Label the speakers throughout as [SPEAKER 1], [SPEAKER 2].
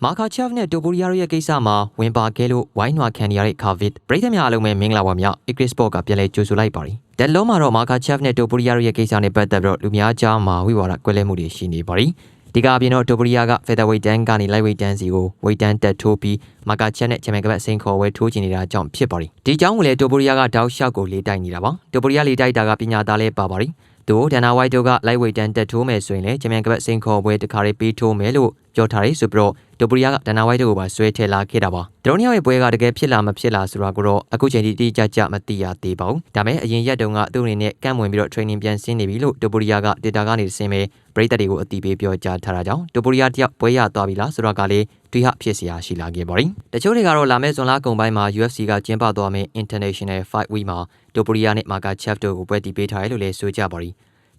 [SPEAKER 1] မာကာချက်နဲ့တိုပူရီယာရဲ့ကိစ္စမှာဝင်ပါခဲ့လို့ဝိုင်းနွာခံရတဲ့ကာဗစ်ပရိသတ်များအလုံးပဲမင်္ဂလာပါများ Igris Sport ကပြန်လဲကြိုဆိုလိုက်ပါရီတက်လုံးမှာတော့မာကာချက်နဲ့တိုပူရီယာရဲ့ကိစ္စနဲ့ပတ်သက်ပြီးတော့လူများကြားမှာဝိဝါဒကွဲလဲမှုတွေရှိနေပါရီဒီကအပြင်တော့တိုပူရီယာက featherweight တန်းကနေ lightweight တန်းစီကို weight တန်းတက်ထိုးပြီးမာကာချက်နဲ့ချန်ပီယံကပတ်စိန်ခေါ်ဝဲထိုးချင်နေတာကြောင့်ဖြစ်ပါရီဒီကြောင်းကိုလေတိုပူရီယာကတောက်လျှောက်ကိုလေးတိုက်နေတာပါတိုပူရီယာလေးတိုက်တာကပညာသားလဲပါပါရီသူဒန်နာဝိုက်တို့က lightweight တန်းတက်ထိုးမယ်ဆိုရင်လေချန်ပီယံကပတ်စိန်ခေါ်ဝဲတခါလေးပြီးထိုးမယ်လို့ပြောထားတယ်ဆိုပြီးတော့တိုပူရီယာကဒန်နာဝိုက်တို့ကိုပါဆွဲထည့်လာခဲ့တာပါဒရိုနီယာရဲ့ပွဲကတကယ်ဖြစ်လာမဖြစ်လာဆိုတာကိုတော့အခုချိန်ထိတိကျကျမသိရသေးပါဘူးဒါပေမဲ့အရင်ရက်တုန်းကသူ့အနေနဲ့ကန့်ဝင်ပြီးတော့ training ပြန်ဆင်းနေပြီလို့တိုပူရီယာက data ကနေဆင်းမဲ့ပရိသတ်တွေကိုအတိပေးပြောကြားထားတာကြောင့်တိုပူရီယာတယောက်ပွဲရသွားပြီလားဆိုတော့ကလေးတွေးဟဖြစ်စရာရှိလာခဲ့ပါရီတချို့တွေကတော့လာမဲ့ဇွန်လကုန်ပိုင်းမှာ UFC ကကျင်းပသွားမယ့် International Fight Week မှာတိုပူရီယာနဲ့မာကာချက်တို့ကိုပွဲတီးပေးထားတယ်လို့လည်းဆိုကြပါရီ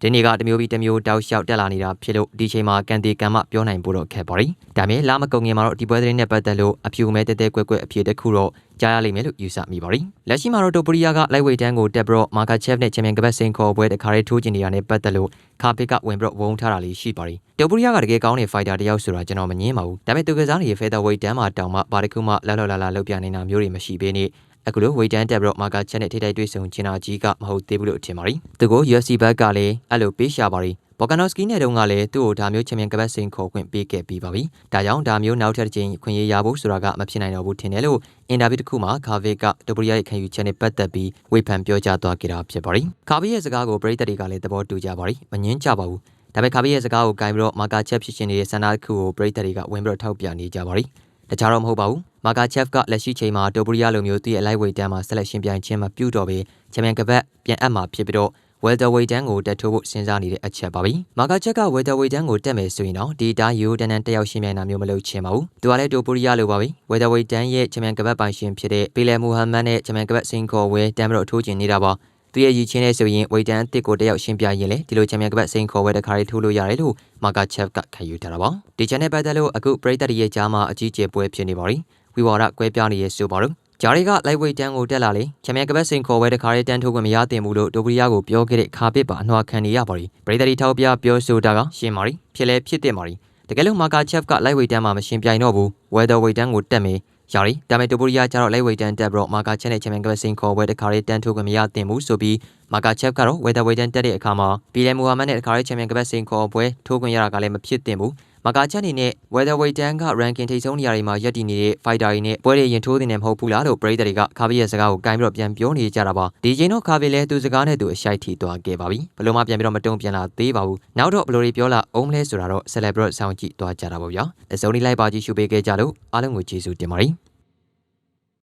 [SPEAKER 1] ဒီနေ့ကတမျိုးပြီးတမျိုးတောက်လျှောက်တက်လာနေတာဖြစ်လို့ဒီချိန်မှာကန်တီကန်မပြောနိုင်ဖို့တော့ခက်ပါရီဒါပေမဲ့လာမကုန်ခင်မှာတော့ဒီပွဲသတင်းနဲ့ပတ်သက်လို့အဖြူမဲတဲတဲကွက်ကွက်အဖြေတစ်ခုတော့ကြားရလိမ့်မယ်လို့ယူဆမိပါရီလက်ရှိမှာတော့တိုပူရီယာက lightweight တန်းကိုတက်ပြီးတော့မာကာချက်နဲ့ချန်ပီယံကပတ်စိန်ခေါ်ပွဲတခါလေးထိုးကျင်နေတာနဲ့ပတ်သက်လို့ခါပစ်ကဝင်ပြီးတော့ဝုန်းထားတာလေးရှိပါရီတိုပူရီယာကတကယ်ကောင်းတဲ့ fighter တယောက်ဆိုတာကျွန်တော်မငင်းပါဘူးဒါပေမဲ့သူကစားနေတဲ့ featherweight တန်းမှာတောင်မှဘာတစ်ခုမှလောက်လောက်ပြနေတာမျိုးတွေမရှိဘဲနဲ့အခုလိုဝေတန်းတက်ပြီးတော့မာကာချက်နဲ့ထိတိုက်တွေ့ဆုံချင်တာကြီးကမဟုတ်သေးဘူးလို့ထင်ပါရီသူကို UFC ဘက်ကလည်းအဲ့လိုပေးရှာပါရီဘော်ကန်နော့စကီနဲ့တုန်းကလည်းသူ့ကိုဒါမျိုးချန်ပီယံကပတ်စိန်ခေါ်ခွင့်ပေးခဲ့ပြီးပါပြီဒါကြောင့်ဒါမျိုးနောက်ထပ်တစ်ချိန်ခွင့်ရရဖို့ဆိုတာကမဖြစ်နိုင်တော့ဘူးထင်တယ်လို့အင်တာဗျူးတစ်ခုမှာခါဗစ်ကတိုပူရီယာရဲ့ခံယူချက်နဲ့ပတ်သက်ပြီးဝေဖန်ပြောကြားသွားခဲ့တာဖြစ်ပါရီခါဗစ်ရဲ့စကားကိုပရိသတ်တွေကလည်းသဘောတူကြပါရီမငင်းကြပါဘူးဒါပေမဲ့ခါဗစ်ရဲ့စကားကိုဂိုင်းပြီးတော့မာကာချက်ဖြစ်ရှင်နေတဲ့ဆန္ဒတစ်ခုကိုပရိသတ်တွေကဝင်ပြီးတော့ထောက်ပြနေကြပါရီတခြားတော့မဟုတ်ပါဘူးမာကာချက်ကလက်ရှိချိန်မှာတိုပူရီယာလိုမျိုးသူ့ရဲ့ lightweight တန်းမှာဆက်လက်ရှင်ပြိုင်ခြင်းမပြုတော့ဘဲချန်ပီယံကပတ်ပြန်အပ်မှာဖြစ်ပြီးတော့welterweight တန်းကိုတက်ထိုးဖို့စဉ်းစားနေတဲ့အချက်ပါပဲ။မာကာချက်က welterweight တန်းကိုတက်မယ်ဆိုရင်တော့ဒီအတိုင်းရိုးတန်းတန်းတက်ရောက်ရှင်ပြိုင်တာမျိုးမလုပ်ချင်ပါဘူး။သူကလည်းတိုပူရီယာလိုပါပဲ။ welterweight တန်းရဲ့ချန်ပီယံကပတ်ပိုင်ရှင်ဖြစ်တဲ့ပီလယ်မူဟမ်မတ်နဲ့ချန်ပီယံကပတ်စိန်ခေါ်ဝဲတန်းပြီးတော့ထိုးကျင်နေတာပါ။သူရဲ့ရည်ချင်းနဲ့ဆိုရင် weight တန်းအသစ်ကိုတက်ရောက်ရှင်ပြိုင်ရင်လေဒီလိုချန်ပီယံကပတ်စိန်ခေါ်ဝဲတစ်ခါလေးထိုးလို့ရတယ်လို့မာကာချက်ကခံယူထားတာပါ။ဒီချန်နဲ့ပတ်သက်လို့အခုပရိသတ်ရဲ့ကြားမှာအကြီးကျယ်ပွဲဖြစ်နေပါပြီ။ဝီဝါဒကွဲပြားနေရဲ့ဆိုပါတော့ဂျာရီက lightweight တန်းကိုတက်လာလေချန်ပီယံကပတ်စိန်ခေါ်ဝဲတခါလေးတန်းထိုးခွင့်မရသင့်ဘူးလို့တိုပူရီယာကိုပြောခဲ့တဲ့ခါပစ်ပါအနှွားခံနေရပါရီပရိသတ်တွေထောက်ပြပြောဆိုတာကရှင်းပါရီဖြစ်လဲဖြစ်တဲ့ပါရီတကယ်လို့မာကာချက်က lightweight တန်းမှာမရှင်ပြိုင်တော့ဘူး welterweight တန်းကိုတက်မယ်ယာရီဒါပေမဲ့တိုပူရီယာကျတော့ lightweight တန်းတက်ပြီးတော့မာကာချက်နဲ့ချန်ပီယံကပတ်စိန်ခေါ်ဝဲတခါလေးတန်းထိုးခွင့်မရသင့်ဘူးဆိုပြီးမာကာချက်ကတော့ welterweight တန်းတက်တဲ့အခါမှာပီလယ်မူဟာမတ်နဲ့တခါလေးချန်ပီယံကပတ်စိန်ခေါ်ပွဲထိုးခွင့်ရတာကလည်းမဖြစ်သင့်ဘူးမာကာချက်အနေနဲ့ welterweight တန်းက ranking ထိပ်ဆုံးနေရာတွေမှာရပ်တည်နေတဲ့ fighter တွေနဲ့ပွဲတွေရင်ထိုးနေတယ်မဟုတ်ဘူးလားလို့ပရိသတ်တွေကခါဗစ်ရဲ့စကားကိုကိုင်းပြီးတော့ပြန်ပြောနေကြတာပါဒီချိန်တော့ခါဗစ်လည်းသူစကားနဲ့သူအရှိုက်ထီသွားခဲ့ပါပြီဘလို့မှပြန်ပြီးတော့မတုံ့ပြန်လာသေးပါဘူးနောက်တော့ဘလို့တွေပြောလာအောင်မလဲဆိုတာတော့ celebrate ဆောင်းကြည့်သွားကြတာပေါ့ဗျာအစုံလေးလိုက်ပါကြည့်ရှုပေးခဲ့ကြလို့အားလုံးကိုကျေးဇူးတင်ပါတယ်